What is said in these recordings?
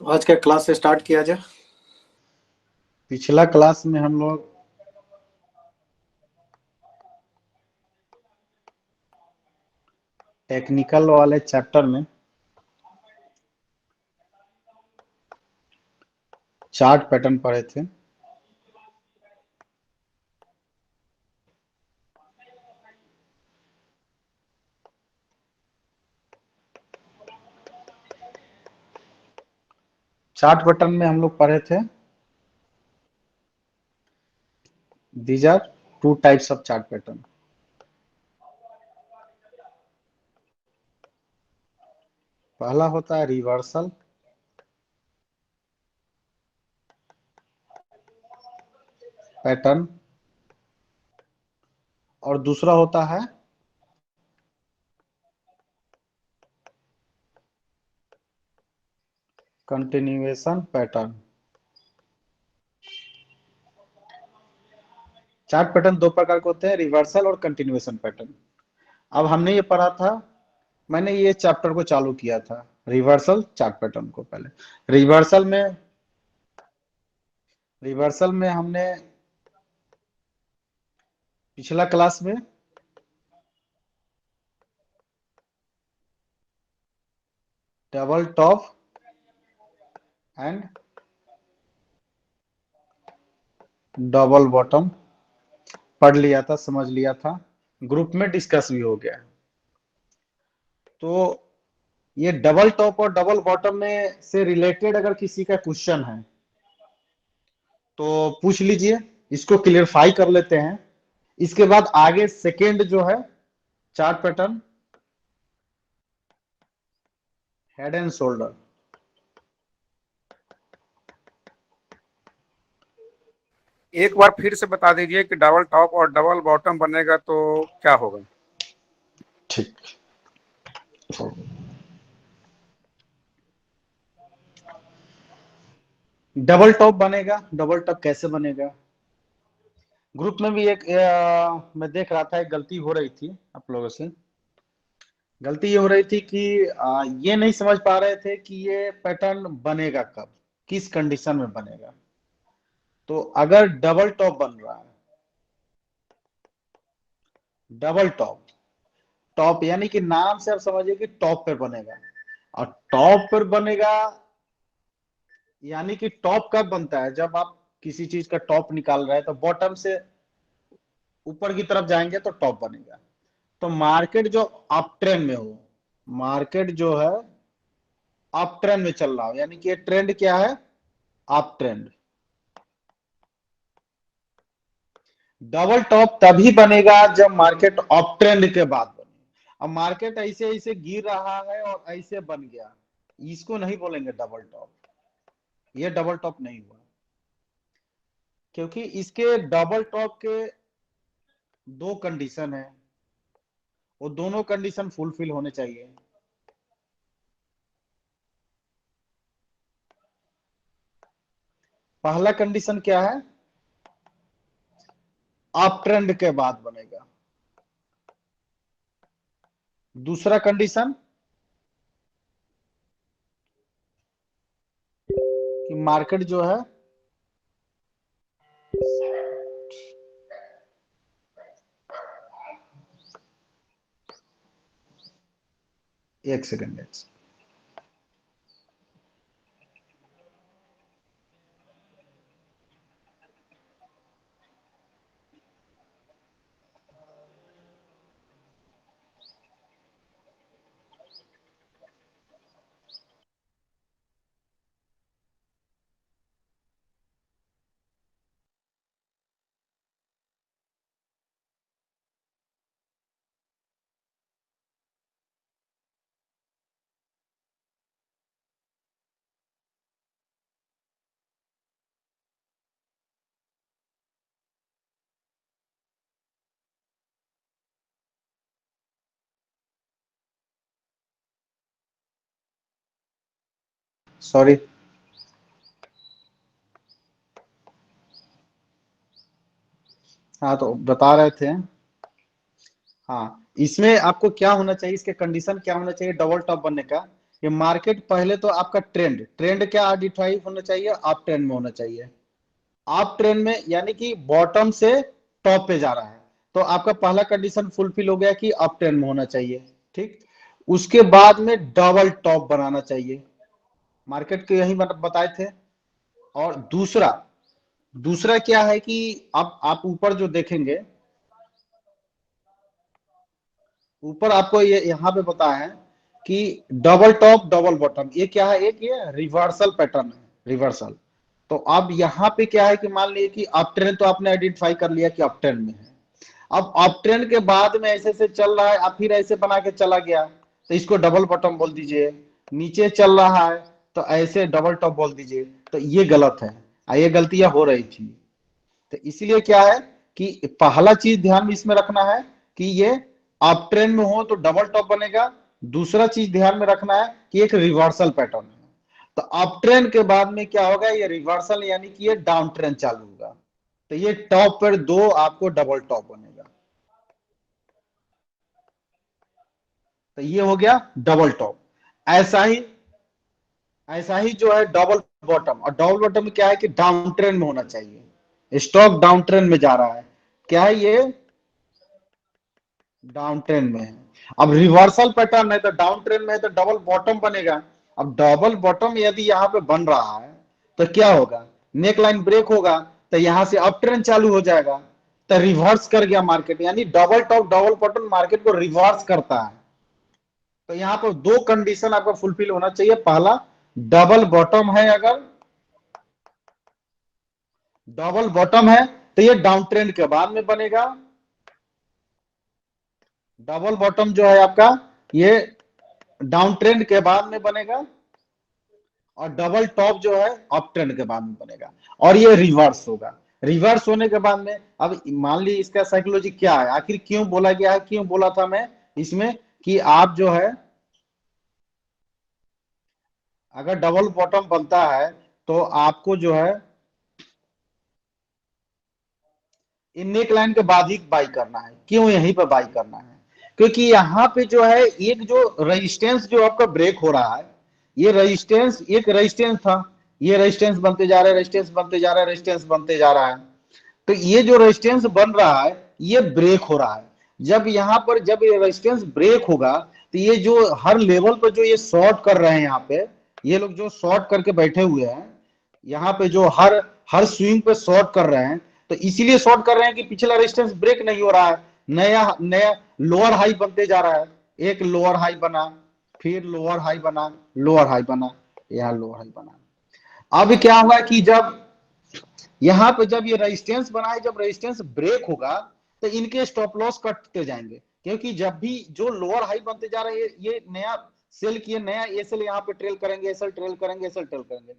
आज का क्लास से स्टार्ट किया जाए। पिछला क्लास में हम लोग टेक्निकल वाले चैप्टर में चार्ट पैटर्न पढ़े थे। चार्ट पैटर्न में हम लोग पढ़े थे these are two types of chart pattern. पहला होता है रिवर्सल पैटर्न और दूसरा होता है कंटिन्यूएशन पैटर्न। चार्ट पैटर्न दो प्रकार के होते हैं, रिवर्सल और कंटिन्यूएशन पैटर्न। अब हमने ये पढ़ा था, मैंने ये चैप्टर को चालू किया था रिवर्सल चार्ट पैटर्न को। पहले रिवर्सल में हमने पिछला क्लास में double top and double bottom पढ़ लिया था, समझ लिया था, ग्रुप में डिस्कस भी हो गया। तो ये डबल टॉप और डबल बॉटम में से रिलेटेड अगर किसी का क्वेश्चन है तो पूछ लीजिए, इसको क्लियरफाई कर लेते हैं। इसके बाद आगे सेकेंड जो है chart pattern head and shoulder. एक बार फिर से बता दीजिए कि डबल टॉप और डबल बॉटम बनेगा तो क्या होगा। ठीक, डबल टॉप बनेगा। डबल टॉप कैसे बनेगा? ग्रुप में भी एक मैं देख रहा था, एक गलती हो रही थी आप लोगों से। गलती ये हो रही थी कि ये नहीं समझ पा रहे थे कि ये पैटर्न बनेगा कब, किस कंडीशन में बनेगा। तो अगर डबल टॉप बन रहा है, डबल टॉप, टॉप यानी कि नाम से आप समझिए कि टॉप पर बनेगा। और टॉप पर बनेगा यानी कि टॉप कब बनता है? जब आप किसी चीज का टॉप निकाल रहे हैं तो बॉटम से ऊपर की तरफ जाएंगे तो टॉप बनेगा। तो मार्केट जो अप ट्रेंड में हो, मार्केट जो है अप ट्रेंड में चल रहा हो, यानी कि ये ट्रेंड क्या है? Up trend. डबल टॉप तभी बनेगा जब मार्केट अप ट्रेंड के बाद बने। अब मार्केट ऐसे ऐसे गिर रहा है और ऐसे बन गया, इसको नहीं बोलेंगे डबल टॉप। ये डबल टॉप नहीं हुआ, क्योंकि इसके डबल टॉप के दो कंडीशन है, वो दोनों कंडीशन फुलफिल होने चाहिए। पहला कंडीशन क्या है? अप ट्रेंड के बाद बनेगा। दूसरा कंडीशन कि मार्केट जो है एक सेकेंड, सॉरी। हाँ, तो बता रहे थे। हाँ, इसमें आपको क्या होना चाहिए, इसके कंडीशन क्या होना चाहिए डबल टॉप बनने का? कि मार्केट पहले तो आपका ट्रेंड ट्रेंड क्या डिफाइन होना चाहिए, अप ट्रेंड में होना चाहिए। अप ट्रेंड में यानी कि बॉटम से टॉप पे जा रहा है, तो आपका पहला कंडीशन फुलफिल हो गया कि अप ट्रेंड में होना चाहिए। ठीक, उसके बाद में डबल टॉप बनाना चाहिए, मार्केट के यही बताए थे। और दूसरा दूसरा क्या है कि अब आप ऊपर जो देखेंगे, ऊपर आपको ये यहाँ पे पता है कि डबल टॉप डबल बॉटम, ये क्या है, एक ये रिवर्सल पैटर्न है, रिवर्सल। तो अब यहाँ पे क्या है कि मान लीजिए कि अप ट्रेंड तो आपने आइडेंटिफाई कर लिया कि अप ट्रेंड में है। अब अप ट्रेंड के बाद में ऐसे से चल रहा है, अब फिर ऐसे बना के चला गया, तो इसको डबल बॉटम बोल दीजिए। नीचे चल रहा है तो ऐसे डबल टॉप बोल दीजिए। तो ये गलत है, ये गलतियां हो रही थी। तो इसीलिए क्या है कि पहला चीज ध्यान में इसमें रखना है कि ये अप ट्रेंड में हो तो डबल टॉप बनेगा। दूसरा चीज ध्यान में रखना है कि एक रिवर्सल पैटर्न है, तो अप ट्रेंड के बाद में क्या होगा, ये रिवर्सल यानी कि ये डाउन ट्रेंड चालू होगा, तो ये टॉप पर दो आपको डबल टॉप बनेगा। तो ये हो गया डबल टॉप। ऐसा ही ऐसा ही जो है डबल बॉटम, और डबल बॉटम में क्या है कि डाउन ट्रेंड में होना चाहिए, स्टॉक डाउन ट्रेंड में जा रहा है, क्या है ये डाउन ट्रेंड में है। अब रिवर्सल पैटर्न है तो डाउन ट्रेंड में है तो डबल बॉटम बनेगा। अब डबल बॉटम यदि यहाँ पे बन रहा है तो क्या होगा, नेक लाइन ब्रेक होगा, तो यहां से अप ट्रेंड चालू हो जाएगा, तो रिवर्स कर गया मार्केट, यानी double top double bottom market को रिवर्स करता है। तो यहाँ पर दो कंडीशन आपका फुलफिल होना चाहिए, पहला डबल बॉटम है, अगर डबल बॉटम है तो ये डाउन ट्रेंड के बाद में बनेगा। डबल बॉटम जो है आपका ये डाउन ट्रेंड के बाद में बनेगा, और डबल टॉप जो है अप ट्रेंड के बाद में बनेगा, और ये रिवर्स होगा। रिवर्स होने के बाद में अब मान ली इसका साइकोलॉजी क्या है, आखिर क्यों बोला गया है, क्यों बोला था मैं इसमें कि आप जो है अगर डबल बॉटम बनता है तो आपको जो है इन नेक लाइन के बाद ही बाई करना है। क्यों यहीं पर बाई करना है, क्योंकि यहाँ पे जो है एक जो रेजिस्टेंस जो आपका ब्रेक हो रहा है, ये रेजिस्टेंस एक रेजिस्टेंस था, ये रेजिस्टेंस बनते जा रहा है, रेजिस्टेंस बनते जा रहा है, रेजिस्टेंस बनते जा रहा है। तो ये जो रेजिस्टेंस बन रहा है ये ब्रेक हो रहा है। जब यहाँ पर जब ये रेजिस्टेंस ब्रेक होगा तो ये जो हर लेवल पर जो ये शॉर्ट कर रहे हैं, यहाँ पे ये लोग जो शॉर्ट करके बैठे हुए हैं, यहाँ पे जो हर हर स्विंग पे शॉर्ट कर रहे हैं, तो इसीलिए शॉर्ट कर रहे हैं कि पिछला रेजिस्टेंस ब्रेक नहीं हो रहा है, नया नया लोअर हाई बनते जा रहा है। एक लोअर हाई बना, फिर लोअर हाई बना, लोअर हाई बना, यहाँ लोअर हाई बना। अब क्या होगा कि जब यहाँ पे जब ये रेजिस्टेंस बना है, जब रेजिस्टेंस ब्रेक होगा तो इनके स्टॉप लॉस कटते जाएंगे, क्योंकि जब भी जो लोअर हाई बनते जा रहे हैं ये नया सेल किए, नया एसएल यहाँ पे ट्रेल करेंगे, एसएल ट्रेल करेंगे, एसएल ट्रेल करेंगे।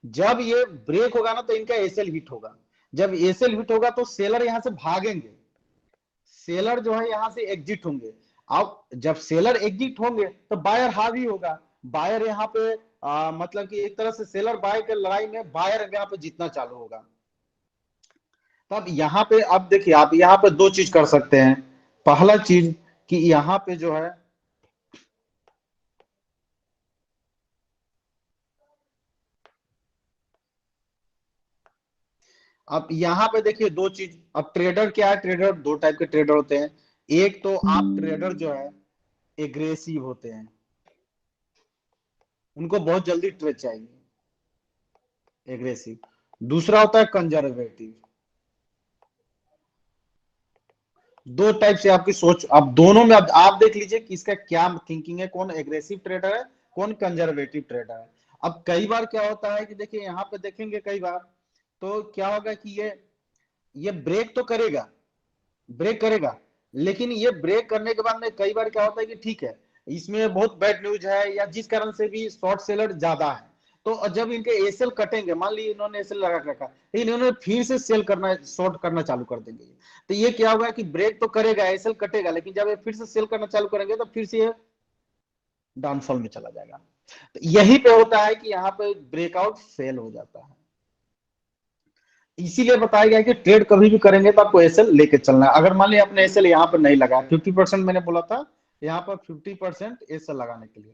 जब ये ब्रेक होगा ना तो इनका एसएल हिट होगा। जब एसएल हिट होगा तो सेलर यहां से भागेंगे, सेलर जो है यहां से एग्जिट होंगे। अब जब सेलर एग्जिट होंगे तो बायर हावी होगा, बायर यहाँ पे मतलब कि एक तरह से सेलर बाय के लड़ाई में बायर यहाँ पे जीतना चालू होगा। तब यहाँ पे अब देखिए आप यहाँ पे दो चीज कर सकते हैं। पहला चीज कि यहाँ पे जो है अब यहाँ पे देखिए दो चीज, अब ट्रेडर क्या है, ट्रेडर दो टाइप के ट्रेडर होते हैं। एक तो आप ट्रेडर जो है एग्रेसिव होते हैं, उनको बहुत जल्दी ट्रेड चाहिए, एग्रेसिव। दूसरा होता है कंजर्वेटिव। दो टाइप से आपकी सोच, अब दोनों में अब आप देख लीजिए कि इसका क्या थिंकिंग है, कौन एग्रेसिव ट्रेडर है, कौन कंजर्वेटिव ट्रेडर है। अब कई बार क्या होता है कि देखिए यहाँ पे देखेंगे कई बार तो क्या होगा कि ये ब्रेक तो करेगा, ब्रेक करेगा, लेकिन ये ब्रेक करने के बाद में कई बार क्या होता है कि ठीक है इसमें बहुत बैड न्यूज है या जिस कारण से भी शॉर्ट सेलर ज्यादा है, तो जब इनके एसएल कटेंगे, मान लीजिए इन्होंने एसएल लगा के रखा, लेकिन इन्होंने फिर से सेल करना, शॉर्ट करना चालू कर देंगे, तो ये क्या होगा कि ब्रेक तो करेगा, एसएल कटेगा, लेकिन जब ये फिर से सेल करना चालू करेंगे तो फिर से ये डाउनफॉल में चला जाएगा। तो यही पे होता है कि यहाँ पे ब्रेकआउट फेल हो जाता है। इसीलिए बताया गया कि ट्रेड कभी भी करेंगे तो आपको एसएल लेके चलना है। अगर मान लिया आपने एसएल यहाँ पर नहीं लगा, 50% मैंने बोला था, यहाँ पर 50% एसएल लगाने के लिए,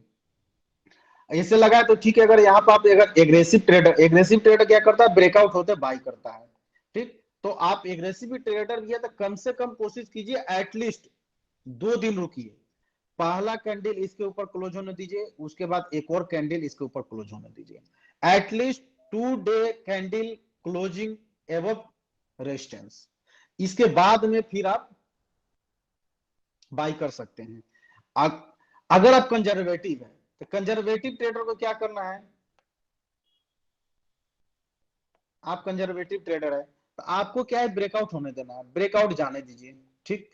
ऐसे लगा है तो ठीक है। अगर यहाँ पर आप अगर एग्रेसिव ट्रेडर क्या करता है, ब्रेकआउट होते बाई करता है, ठीक। तो आप एग्रेसिव ट्रेडर भी है तो कम से कम कोशिश कीजिए एटलीस्ट 2 दिन रुकिए, पहला कैंडल इसके ऊपर क्लोज होने दीजिए, उसके बाद एक और कैंडल इसके ऊपर क्लोज होने दीजिए, at least 2 day candle closing एवब resistance, इसके बाद में फिर आप बाई कर सकते हैं। अगर आप कंजर्वेटिव है तो कंजर्वेटिव ट्रेडर को क्या करना है, आप कंजर्वेटिव ट्रेडर है तो आपको क्या है, ब्रेकआउट होने देना है, ब्रेकआउट जाने दीजिए, ठीक।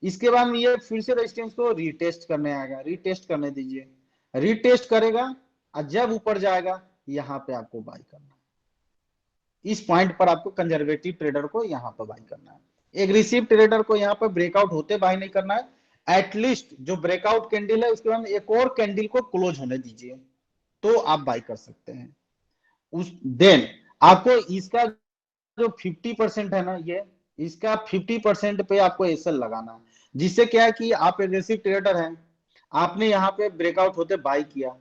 इसके बाद में ये फिर से रेजिस्टेंस को रीटेस्ट करने आएगा, रीटेस्ट करने दीजिए, रीटेस्ट करेगा और जब ऊपर जाएगा यहां पे आपको बाई करना है। इस पॉइंट पर आपको कंजर्वेटिव ट्रेडर को यहां पर बाई करना है। एग्रेसिव ट्रेडर को यहां पर ब्रेकआउट होते बाई नहीं करना है, एटलीस्ट जो ब्रेकआउट कैंडल है उसके बाद एक और कैंडल को क्लोज होने दीजिए, तो आप बाई कर सकते हैं। उस देन आपको इसका जो 50% है ना, ये इसका 50% पे आपको एसएल लगाना है, जिससे क्या है कि आप एग्रेसिव ट्रेडर हैं, आपने यहाँ पे ब्रेकआउट होते बाई किया,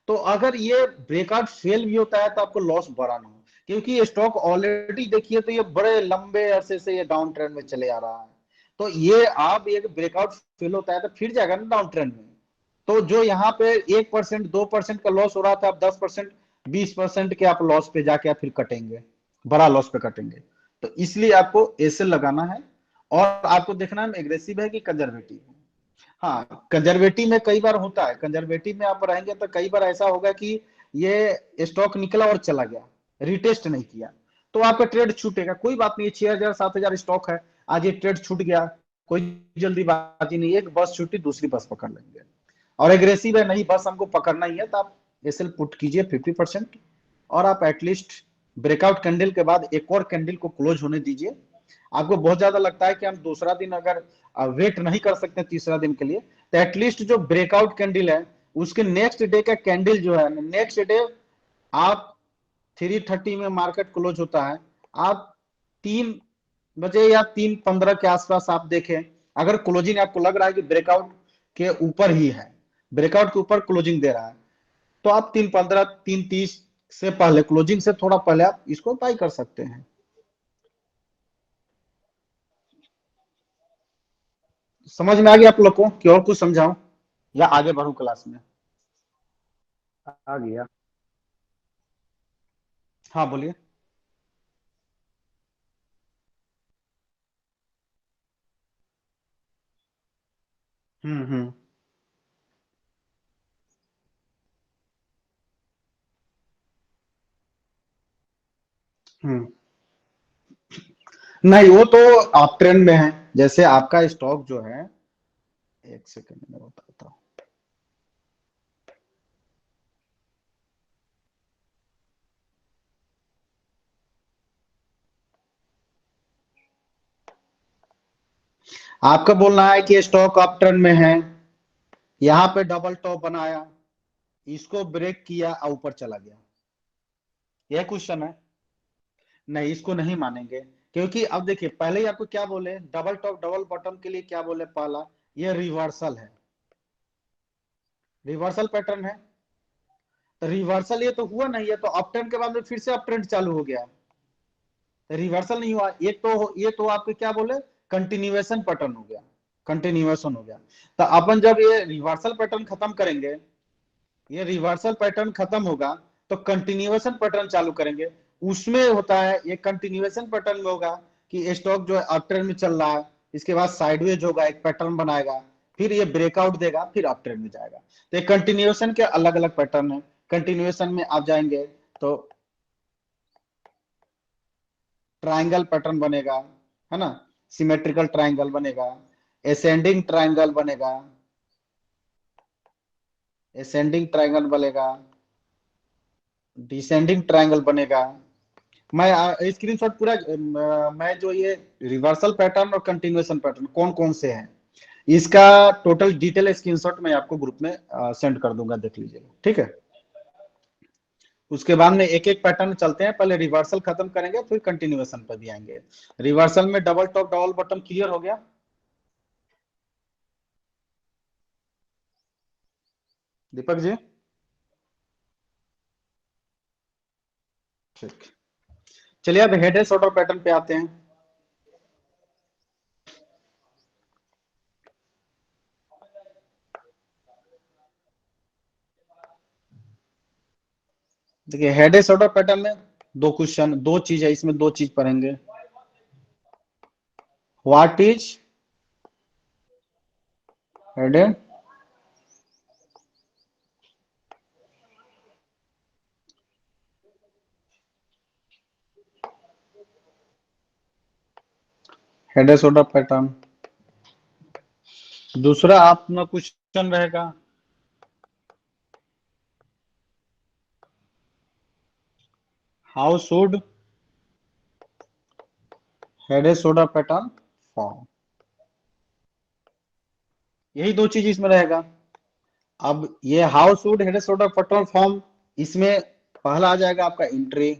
तो अगर ये ब्रेकआउट फेल भी होता है तो आपको लॉस बड़ा ना हो, क्योंकि ये स्टॉक ऑलरेडी देखिए तो ये बड़े लंबे अरसे से ये डाउन ट्रेंड में चले आ रहा है। तो ये आप एक ब्रेकआउट फेल होता है तो फिर जाएगा ना डाउन ट्रेंड में, तो जो यहाँ पे 1% 2% का लॉस हो रहा था, आप 10% 20% के आप लॉस पे जाके आप फिर कटेंगे, बड़ा लॉस पे कटेंगे। तो इसलिए आपको एसएल लगाना है, और आपको देखना है एग्रेसिव है कि कंजर्वेटिव है। हाँ, कंजर्वेटिव में कई बार होता है, कंजर्वेटिव में आप रहेंगे तो कई बार ऐसा होगा कि ये स्टॉक निकला और चला गया, रिटेस्ट नहीं किया, तो आपका ट्रेड छूटेगा। कोई बात नहीं, 6,000 7,000 स्टॉक है, आज ये ट्रेड छूट गया, कोई जल्दीबाजी नहीं, एक बस छूटी दूसरी बस पकड़ लेंगे। और एग्रेसिव है, नहीं बस हमको पकड़ना ही है, तो आप एसएल पुट कीजिए 50%, और आप एटलीस्ट ब्रेकआउट कैंडल के बाद एक और कैंडल को क्लोज होने दीजिए। आपको बहुत ज्यादा लगता है कि हम दूसरा दिन अगर वेट नहीं कर सकते तीसरा दिन के लिए, तो एटलीस्ट जो ब्रेकआउट कैंडल है उसके नेक्स्ट डे का कैंडल जो है, नेक्स्ट डे आप 3:30 में मार्केट क्लोज होता है, आप 3 बजे या 3:15 के आसपास आप देखें, अगर क्लोजिंग आपको लग रहा है कि ब्रेकआउट के ऊपर ही है, ब्रेकआउट के ऊपर क्लोजिंग दे रहा है, तो आप 3:15 3:30 से पहले, क्लोजिंग से थोड़ा पहले आप इसको बाई कर सकते हैं। समझ में आ गया आप लोग को कि और कुछ समझाऊं या आगे बढ़ूं क्लास में? आ गया। हाँ बोलिए। हम्म। हम्म। नहीं, वो तो आप ट्रेंड में है, जैसे आपका स्टॉक जो है, एक सेकंड में बताता हूँ। आपका बोलना है कि स्टॉक अप ट्रेंड में है, यहाँ पे डबल टॉप बनाया, इसको ब्रेक किया और ऊपर चला गया, यह क्वेश्चन है। नहीं, इसको नहीं मानेंगे, क्योंकि अब देखिए पहले ही आपको क्या बोले, डबल टॉप डबल बॉटम के लिए क्या बोले, पहला ये रिवर्सल है, रिवर्सल पैटर्न है, तो रिवर्सल ये तो हुआ नहीं है, तो अप ट्रेंड के बाद में फिर से अप ट्रेंड चालू हो गया, तो रिवर्सल नहीं हुआ, ये तो आपके क्या बोले, कंटिन्यूएशन पैटर्न हो गया, कंटिन्यूएशन हो गया। तो अपन जब ये रिवर्सल पैटर्न खत्म करेंगे, ये रिवर्सल पैटर्न खत्म होगा तो कंटिन्यूएशन पैटर्न चालू करेंगे। उसमें होता है, ये कंटिन्यूएशन पैटर्न में होगा कि स्टॉक जो है अप ट्रेंड में चल रहा है, इसके बाद साइडवेज होगा, एक पैटर्न बनाएगा, फिर ये ब्रेकआउट देगा, फिर अप ट्रेंड में जाएगा। तो ये कंटिन्यूएशन के अलग अलग पैटर्न है। कंटिन्यूएशन में आप जाएंगे तो ट्राइंगल पैटर्न बनेगा, है ना, सिमेट्रिकल ट्राइंगल बनेगा, एसेंडिंग ट्राइंगल बनेगा, एसेंडिंग ट्राइंगल बनेगा, डिसेंडिंग ट्राइंगल बनेगा। मैं स्क्रीनशॉट पूरा मैं जो ये रिवर्सल पैटर्न और कंटिन्यूएशन पैटर्न कौन कौन से हैं, इसका टोटल डिटेल स्क्रीनशॉट मैं आपको ग्रुप में सेंड कर दूंगा, देख लीजिएगा, ठीक है। उसके बाद में एक एक पैटर्न चलते हैं, पहले रिवर्सल खत्म करेंगे फिर कंटिन्यूएशन पर भी आएंगे। रिवर्सल में double top double bottom clear हो गया, दीपक जी? ठीक, चलिए अब हेड एंड शोल्डर पैटर्न पे आते हैं। देखिए हेड एंड शोल्डर पैटर्न में दो क्वेश्चन, दो चीज है इसमें, दो चीज पढ़ेंगे। What is head and head and shoulder pattern. दूसरा अपना क्वेश्चन रहेगा how should head and shoulder pattern form. यही दो चीज इसमें रहेगा। अब ये how should head and shoulder pattern form, इसमें पहला आ जाएगा आपका एंट्री,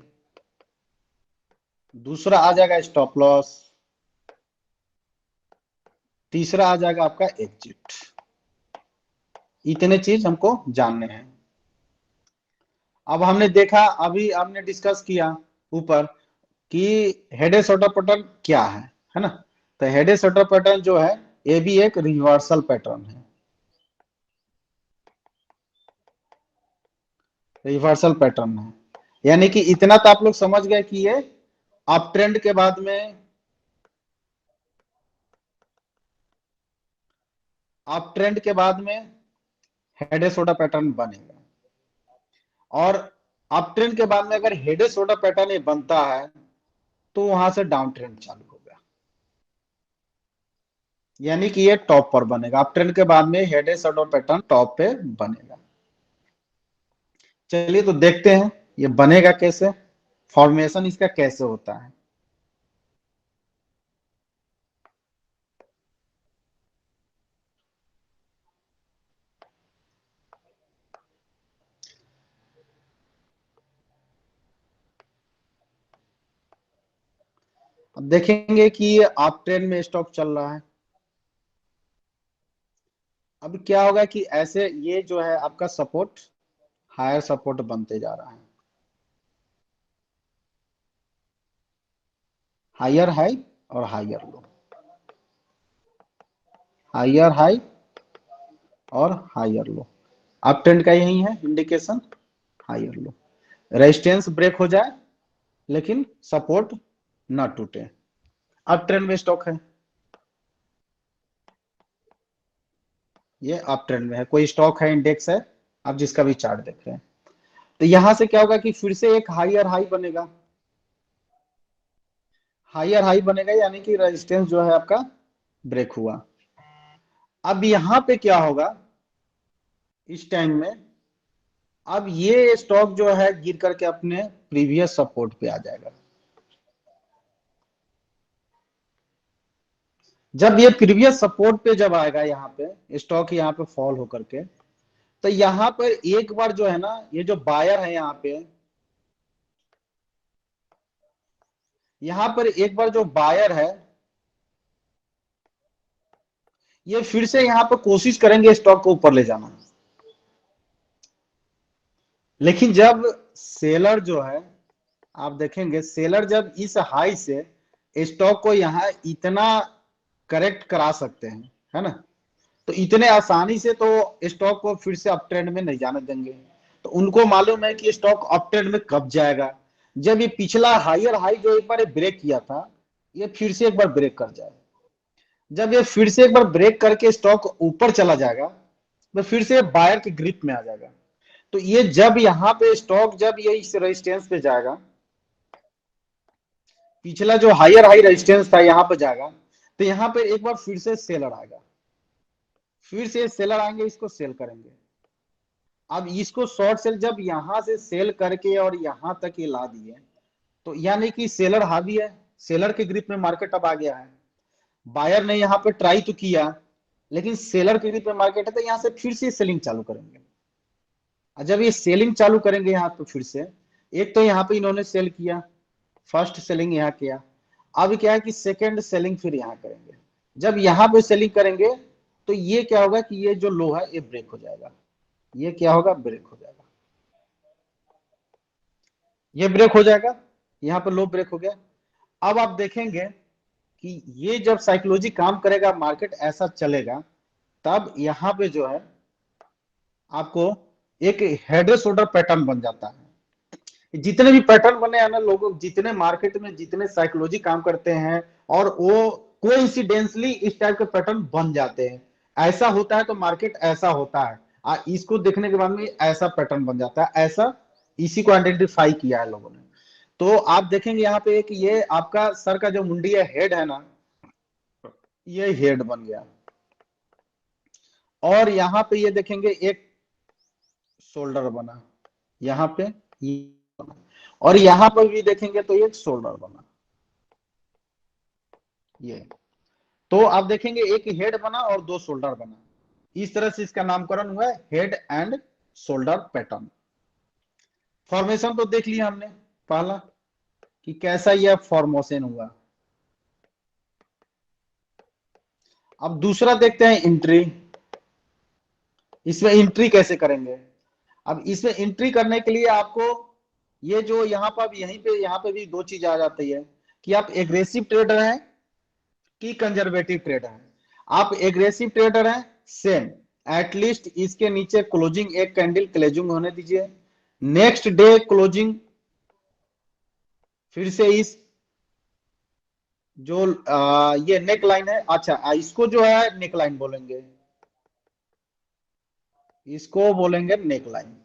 दूसरा आ जाएगा स्टॉप लॉस, तीसरा आ जाएगा आपका एग्जिट। इतने चीज हमको जानने हैं। अब हमने देखा, अभी हमने डिस्कस किया ऊपर कि हेड एंड शोल्डर पैटर्न क्या है ना। तो हेड एंड शोल्डर पैटर्न जो है ये भी एक रिवर्सल पैटर्न है, रिवर्सल पैटर्न है। यानी कि इतना तो आप लोग समझ गए कि ये अप ट्रेंड के बाद में, अप ट्रेंड के बाद में हेड एंड शोल्डर पैटर्न बनेगा, और अप ट्रेंड के बाद में अगर हेड एंड शोल्डर पैटर्न ये बनता है तो वहां से डाउन ट्रेंड चालू होगा। यानी कि ये टॉप पर बनेगा, अप ट्रेंड के बाद में head and shoulder pattern top पे बनेगा। चलिए तो देखते हैं ये बनेगा कैसे, फॉर्मेशन इसका कैसे होता है। अब देखेंगे कि ये अप ट्रेंड में स्टॉक चल रहा है। अब क्या होगा कि ऐसे ये जो है आपका सपोर्ट, हायर सपोर्ट बनते जा रहा है, हायर हाई और हायर लो, हायर हाई और हायर लो। अप ट्रेंड का यही है indication, higher low. Resistance break हो जाए लेकिन सपोर्ट ना टूटे, अप ट्रेंड में स्टॉक है, ये अप ट्रेंड में है। कोई स्टॉक है, इंडेक्स है, आप जिसका भी चार्ट देख रहे हैं। तो यहां से क्या होगा कि फिर से एक हायर हाई बनेगा, हायर हाई बनेगा, यानी कि रेजिस्टेंस जो है आपका ब्रेक हुआ। अब यहां पे क्या होगा इस टाइम में, अब ये स्टॉक जो है गिर करके अपने प्रीवियस सपोर्ट पे आ जाएगा। जब ये प्रीवियस सपोर्ट पे जब आएगा, यहाँ पे स्टॉक यहाँ पे फॉल होकर के, तो यहाँ पर एक बार जो है ना, ये जो बायर है यहाँ पे, यहाँ पर एक बार जो बायर है ये फिर से यहाँ पर कोशिश करेंगे स्टॉक को ऊपर ले जाना। लेकिन जब सेलर जो है, आप देखेंगे सेलर जब इस हाई से स्टॉक को यहाँ इतना करेक्ट करा सकते हैं, है ना, तो इतने आसानी से तो स्टॉक को फिर से अप ट्रेंड में नहीं जाने देंगे। तो उनको मालूम है कि स्टॉक अप ट्रेंड में कब जाएगा, जब ये पिछला हायर हाई जो एक बार ब्रेक किया था ये फिर से एक बार ब्रेक कर जाए। जब ये फिर से एक बार ब्रेक करके स्टॉक ऊपर चला जाएगा तो फिर से बायर के ग्रिप में आ जाएगा। तो ये जब यहाँ पे स्टॉक जब ये इस रेजिस्टेंस पे जाएगा, पिछला जो हायर हाई रेजिस्टेंस था यहाँ पे जाएगा, तो यहाँ पे एक बार फिर से सेलर आएगा, फिर से सेलर आएंगे, इसको सेल करेंगे। अब इसको शॉर्ट सेल जब यहां से सेल करके और यहां तक ये ला दिए, तो यानी कि सेलर हावी है, सेलर के ग्रिप में मार्केट अब आ गया है। बायर ने यहाँ पे ट्राई तो किया, लेकिन सेलर के ग्रिप में मार्केट है, तो यहाँ से फिर से सेलिंग चालू करेंगे। और जब ये सेलिंग चालू करेंगे यहाँ पे फिर से, एक तो यहाँ पे इन्होंने सेल किया, फर्स्ट सेलिंग यहाँ किया, अब क्या है कि सेकेंड सेलिंग फिर यहाँ करेंगे। जब यहाँ पे सेलिंग करेंगे तो ये क्या होगा कि ये जो लो है ये ब्रेक हो जाएगा, ये क्या होगा, ब्रेक हो जाएगा। ये ब्रेक हो जाएगा, यहाँ पे लो ब्रेक हो गया। अब आप देखेंगे कि ये जब साइकोलॉजी काम करेगा, मार्केट ऐसा चलेगा, तब यहाँ पे जो है आपको एक हेड एंड शोल्डर पैटर्न बन जाता है। जितने भी पैटर्न बने हैं ना, लोगों जितने मार्केट में जितने साइकोलॉजी काम करते हैं, और वो कोइंसिडेंटली इस टाइप के पैटर्न बन जाते हैं। ऐसा होता है तो मार्केट ऐसा होता है, इसको देखने के बाद में ऐसा पैटर्न बन जाता है, ऐसा इसी को आइडेंटिफाई किया है लोगों ने। तो आप देखेंगे यहाँ पे एक ये आपका सर का जो मुंडी है, हेड है ना, ये हेड बन गया। और यहाँ पे ये देखेंगे एक शोल्डर बना, यहाँ पे ये बना, और यहाँ पर भी देखेंगे तो एक शोल्डर बना, ये। तो आप देखेंगे एक हेड बना और दो शोल्डर बना, इस तरह से इसका नामकरण हुआ है head and shoulder pattern. Formation तो देख लिया हमने पहला कि कैसा यह फॉर्मेशन हुआ। अब दूसरा देखते हैं एंट्री। इसमें एंट्री कैसे करेंगे? अब इसमें एंट्री करने के लिए आपको ये जो यहाँ पर यहाँ पे भी दो चीज आ जाती है कि आप एग्रेसिव ट्रेडर हैं कि कंजर्वेटिव ट्रेडर हैं। आप एग्रेसिव ट्रेडर हैं, सेम एटलीस्ट इसके नीचे क्लोजिंग, एक कैंडल क्लोजिंग होने दीजिए। नेक्स्ट डे क्लोजिंग फिर से इस जो ये नेक लाइन है, अच्छा इसको जो है नेक लाइन बोलेंगे, इसको बोलेंगे नेक लाइन।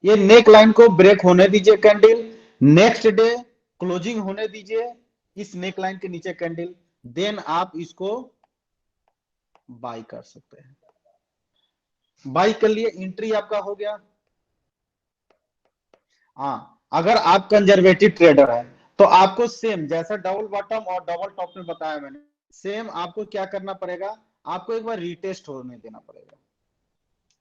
ये नेक लाइन को ब्रेक होने दीजिए कैंडल, नेक्स्ट डे क्लोजिंग होने दीजिए इस नेक लाइन के नीचे कैंडल, देन आप इसको बाई कर सकते हैं। बाई कर लिए, एंट्री आपका हो गया। हाँ, अगर आप कंजर्वेटिव ट्रेडर है तो आपको सेम जैसा डबल बॉटम और डबल टॉप में बताया मैंने, सेम आपको क्या करना पड़ेगा, आपको एक बार रीटेस्ट होने देना पड़ेगा।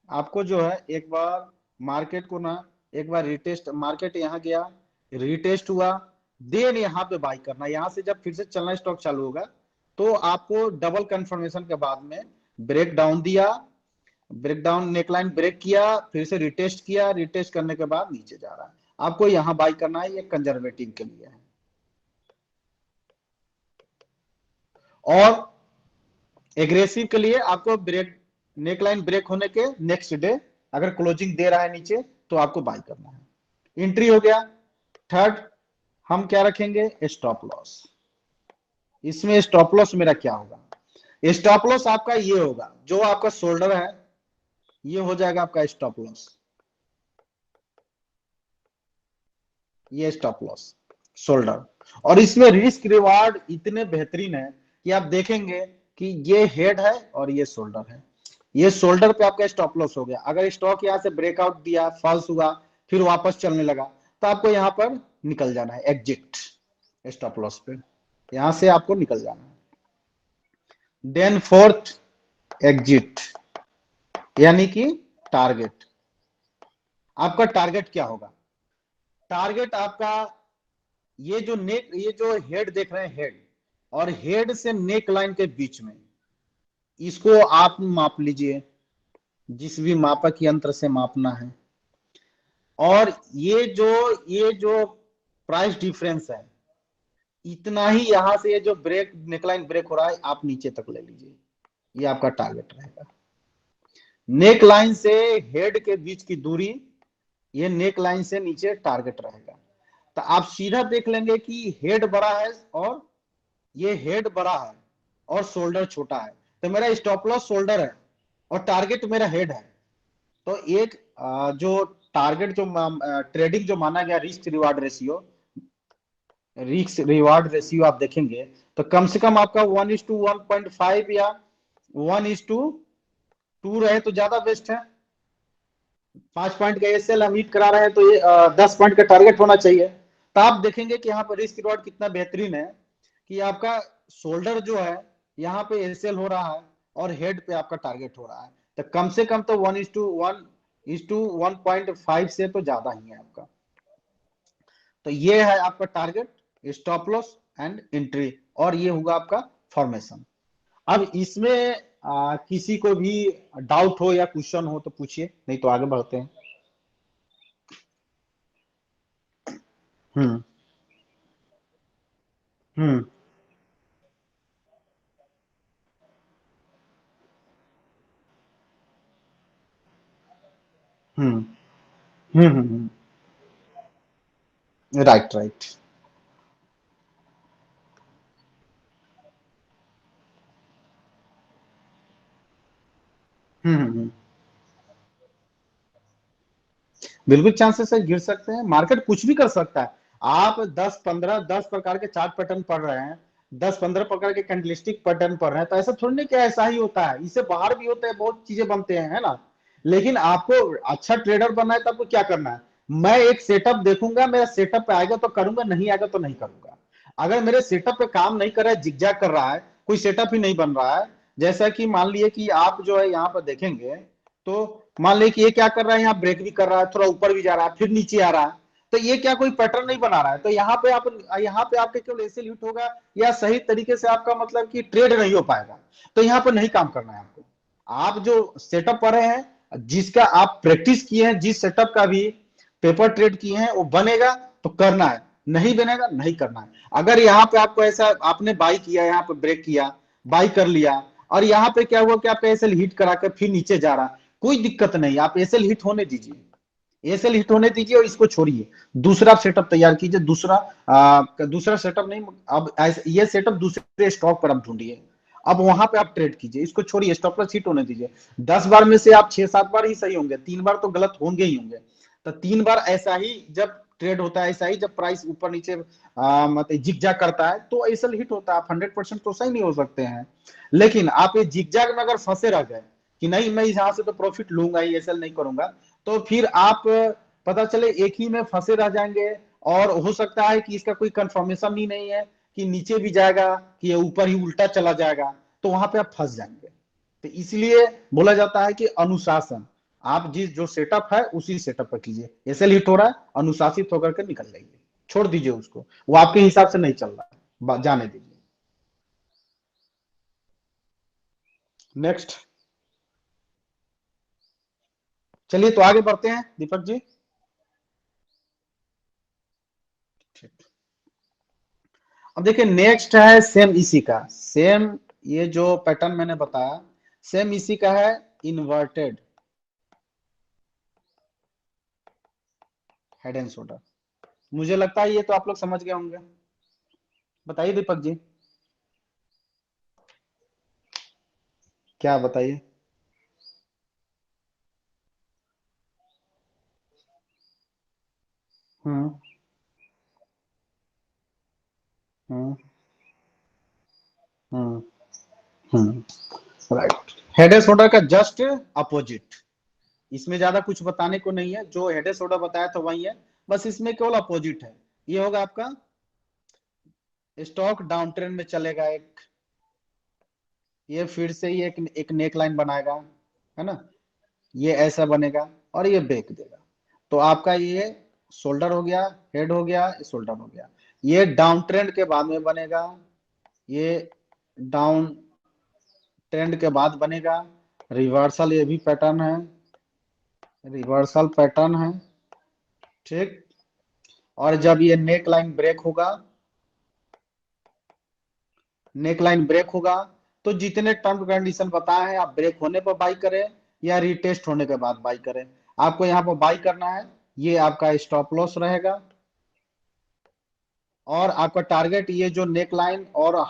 आपको जो है एक बार मार्केट को ना, एक बार रीटेस्ट, मार्केट यहाँ गया, रीटेस्ट हुआ, देन यहाँ पे बाई करना। यहाँ से जब फिर से चलना स्टॉक चालू होगा तो आपको डबल कंफर्मेशन के बाद में ब्रेक डाउन दिया, ब्रेक डाउन नेकलाइन ब्रेक किया, फिर से रिटेस्ट किया, रिटेस्ट करने के बाद नीचे जा रहा है, आपको यहाँ बाई करना है। ये कंजर्वेटिव के लिए है। और एग्रेसिव के लिए आपको ब्रेक, नेकलाइन ब्रेक होने के नेक्स्ट डे अगर क्लोजिंग दे रहा है नीचे तो आपको बाई करना है। एंट्री हो गया। थर्ड हम क्या रखेंगे, स्टॉप लॉस। इसमें स्टॉप लॉस मेरा क्या होगा, स्टॉप लॉस आपका ये होगा, जो आपका शोल्डर है ये हो जाएगा आपका स्टॉप लॉस, ये स्टॉप लॉस शोल्डर। और इसमें रिस्क रिवार्ड इतने बेहतरीन है कि आप देखेंगे कि ये हेड है और ये शोल्डर है। ये शोल्डर पे आपका स्टॉप लॉस हो गया। अगर स्टॉक यहां से ब्रेकआउट दिया, फॉल्स हुआ, फिर वापस चलने लगा, तो आपको यहां पर निकल जाना है, एग्जिट स्टॉप लॉस पे, यहां से आपको निकल जाना है। देन फोर्थ एग्जिट, यानी कि टारगेट। आपका टारगेट क्या होगा, टारगेट आपका ये जो नेक, ये जो हेड देख रहे हैं, हेड और हेड से नेक लाइन के बीच में, इसको आप माप लीजिए, जिस भी मापक यंत्र से मापना है। और ये जो प्राइस डिफरेंस है, इतना ही यहां से ये जो ब्रेक, नेकलाइन ब्रेक हो रहा है, आप नीचे तक ले लीजिए, ये आपका टारगेट रहेगा। नेक लाइन से हेड के बीच की दूरी, ये नेक लाइन से नीचे टारगेट रहेगा। तो आप सीधा देख लेंगे कि हेड बड़ा है और ये हेड बड़ा है और शोल्डर छोटा है, तो मेरा स्टॉप लॉस शोल्डर है और टारगेट मेरा हेड है। तो एक जो टारगेट जो ट्रेडिंग जो माना गया, risk reward ratio, risk reward ratio आप देखेंगे तो कम से कम आपका 1:1.5 या 1:2 रहे तो ज्यादा बेस्ट है। 5 पॉइंट का एसएल हम हिट करा रहे हैं तो ये 10 पॉइंट का टारगेट होना चाहिए। तो आप देखेंगे कि यहाँ पर रिस्क रिवॉर्ड कितना बेहतरीन है कि आपका शोल्डर जो है यहाँ पे एसएल हो रहा है और हेड पे आपका टारगेट हो रहा है। तो कम से कम तो 1:1.5 से तो ज्यादा ही है आपका। तो ये है आपका target, stop loss and entry, और ये होगा आपका फॉर्मेशन। अब इसमें किसी को भी डाउट हो या क्वेश्चन हो तो पूछिए, नहीं तो आगे बढ़ते हैं। हम्म हम्म हम्म राइट राइट। हम्म। बिल्कुल चांसेस है, गिर सकते हैं, मार्केट कुछ भी कर सकता है। आप 10 प्रकार के चार्ट पैटर्न पढ़ रहे हैं, 10 15 प्रकार के कैंडलस्टिक पैटर्न पढ़ रहे हैं, तो ऐसा थोड़ी नहीं कि ऐसा ही होता है, इससे बाहर भी होते हैं, बहुत चीजें बनते हैं, है ना। लेकिन आपको अच्छा ट्रेडर बनना है तो आपको क्या करना है, मैं एक सेटअप देखूंगा, मेरा सेटअप पे आएगा तो करूंगा, नहीं आएगा तो नहीं करूंगा। अगर मेरे सेटअप पे काम नहीं कर रहा है, जिगजैग कर रहा है, कोई सेटअप ही नहीं बन रहा है, जैसा कि मान लिए कि आप जो है यहाँ पर देखेंगे, तो मान लीजिए कि ये क्या कर रहा है, यहाँ ब्रेक भी कर रहा है, थोड़ा ऊपर भी जा रहा है, फिर नीचे आ रहा है, तो ये क्या कोई पैटर्न नहीं बना रहा है, तो यहाँ पे आप, यहाँ पे आपके केवल ऐसे हिट होगा, या सही तरीके से आपका मतलब कि ट्रेड नहीं हो पाएगा, तो यहाँ पर नहीं काम करना है आपको। आप जो सेटअप पर रहे हैं, जिसका आप प्रैक्टिस किए हैं, जिस सेटअप का भी पेपर ट्रेड किए हैं, वो बनेगा तो करना है, नहीं बनेगा नहीं करना है। अगर यहाँ पे आपको ऐसा, आपने बाई किया, यहाँ पे ब्रेक किया, बाई कर लिया, और यहाँ पे क्या हुआ कि आपका एसएल हिट करा कर फिर नीचे जा रहा, कोई दिक्कत नहीं, आप एसएल हिट होने दीजिए, एसएल हिट होने दीजिए और इसको छोड़िए, दूसरा सेटअप तैयार कीजिए, दूसरा सेटअप नहीं, अब ये सेटअप दूसरे स्टॉक पर आप ढूंढिए, अब वहां पे आप ट्रेड कीजिए, इसको छोड़िए, स्टॉप लॉस हिट होने दीजिए। 10 बार में से आप 6 7 बार ही सही होंगे, 3 बार तो गलत होंगे ही होंगे। तो 3 बार ऐसा ही जब ट्रेड होता है, ऐसा ही जब प्राइस ऊपर नीचे मतलब जिगजैग करता है, तो एसएल हिट होता है, आप 100% तो सही नहीं हो सकते हैं। लेकिन आप ये जिगजैग में अगर फंसे रह गए कि नहीं मैं यहाँ से तो प्रॉफिट लूंगा ही, एसएल नहीं करूंगा, तो फिर आप पता चले एक ही में फंसे रह जाएंगे, और हो सकता है कि इसका कोई कंफर्मेशन ही नहीं है कि नीचे भी जाएगा कि ये ऊपर ही उल्टा चला जाएगा, तो वहां पे आप फंस जाएंगे। तो इसलिए बोला जाता है कि अनुशासन, आप जिस जो सेटअप है उसी सेटअप पर कीजिए, एसएल हिट हो रहा है, अनुशासित होकर के निकल जाइए, छोड़ दीजिए उसको, वो आपके हिसाब से नहीं चल रहा है, जाने दीजिए। नेक्स्ट, चलिए तो आगे बढ़ते हैं दीपक जी। ठीक। अब देखिए नेक्स्ट है सेम इसी का, सेम ये जो पैटर्न मैंने बताया, सेम इसी का है, इन्वर्टेड हेड एंड शोल्डर। मुझे लगता है ये तो आप लोग समझ गए होंगे, बताइए दीपक जी, क्या बताइए। हम्म हम्म हम्म राइट। हेड एंड शोल्डर का जस्ट अपोजिट, इसमें ज्यादा कुछ बताने को नहीं है, जो हेड एंड शोल्डर बताया था वही है, बस इसमें केवल अपोजिट है। ये होगा आपका स्टॉक डाउन ट्रेंड में चलेगा एक, ये फिर से ही एक नेक लाइन बनाएगा, है ना, ये ऐसा बनेगा, और ये ब्रेक देगा, तो आपका ये शोल्डर हो गया, हेड हो गया, शोल्डर हो गया, ये डाउन ट्रेंड के बाद में बनेगा, ये डाउन ट्रेंड के बाद बनेगा, रिवर्सल ये भी पैटर्न है, रिवर्सल पैटर्न है, ठीक। और जब ये नेक लाइन ब्रेक होगा, नेक लाइन ब्रेक होगा, तो जितने टर्म कंडीशन बताए हैं, आप ब्रेक होने पर बाई करें या रिटेस्ट होने के बाद बाई करें, आपको यहाँ पर बाई करना है, ये आपका स्टॉप लॉस रहेगा, और आपका टारगेट ये जो नेक लाइन और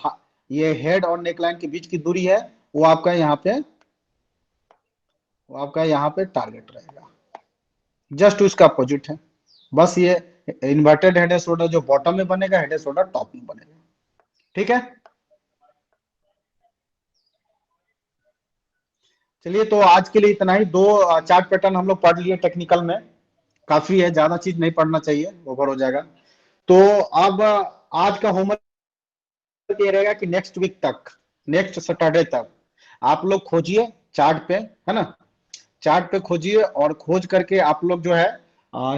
ये हेड और नेक लाइन के बीच की दूरी है, वो आपका यहाँ पे, वो आपका यहाँ पे टारगेट रहेगा, जस्ट उसका अपोजिट है। बस ये इन्वर्टेड हेड एंड शोल्डर जो बॉटम में बनेगा, हेड एंड शोल्डर टॉप में बनेगा, ठीक है। चलिए तो आज के लिए इतना ही, दो चार्ट पैटर्न हम लोग पढ़ लिए टेक्निकल में, काफी है, ज्यादा चीज नहीं पढ़ना चाहिए, ओवर हो जाएगा। तो अब आज का होमवर्क ये रहेगा कि नेक्स्ट वीक तक, नेक्स्ट सैटरडे तक आप लोग खोजिए चार्ट पे, है ना, चार्ट पे खोजिए, और खोज करके आप लोग जो है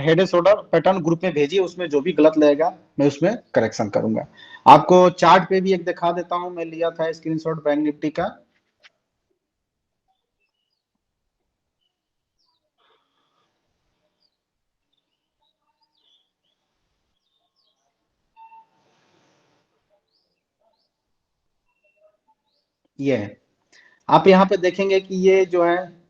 head and shoulder pattern group में भेजिए, उसमें जो भी गलत लगेगा मैं उसमें करेक्शन करूंगा। आपको चार्ट पे भी एक दिखा देता हूं, मैं लिया था स्क्रीनशॉट बैंक निफ्टी का। ये है। आप यहाँ पे देखेंगे कि ये जो है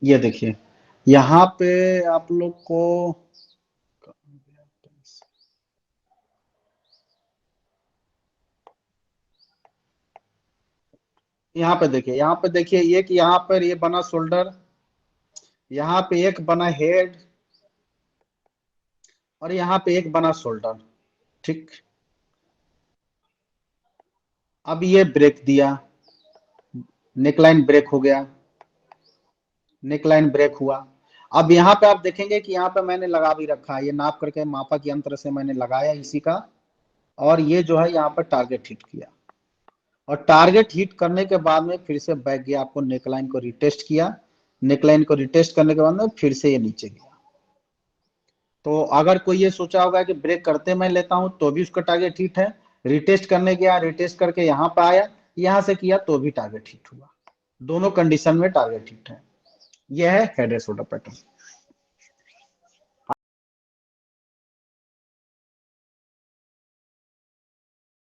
ये देखिए यहाँ पे आप लोग को यहाँ पे देखिए ये कि यहाँ पर ये बना शोल्डर, यहाँ पे एक बना हेड, और यहाँ पे एक बना शोल्डर। ठीक, अब ये ब्रेक दिया, नेकलाइन ब्रेक हो गया, नेकलाइन ब्रेक हुआ। अब यहाँ पे आप देखेंगे कि यहाँ पे मैंने लगा भी रखा है, ये नाप करके मापा के यंत्र से मैंने लगाया इसी का, और ये जो है यहाँ पर टारगेट हिट किया, और टारगेट हिट करने के बाद में फिर से बैक गया, आपको नेकलाइन को रिटेस्ट किया, नेकलाइन को रिटेस्ट करने के बाद में फिर से ये नीचे गया। तो अगर कोई ये सोचा होगा कि ब्रेक करते मैं लेता हूं तो भी उसका टारगेट हिट है, रिटेस्ट करने गया, रिटेस्ट करके यहाँ पे आया, यहाँ से किया तो भी टारगेट हिट हुआ, दोनों कंडीशन में टारगेट हिट है। यह है हेड एंड शोल्डर पैटर्न।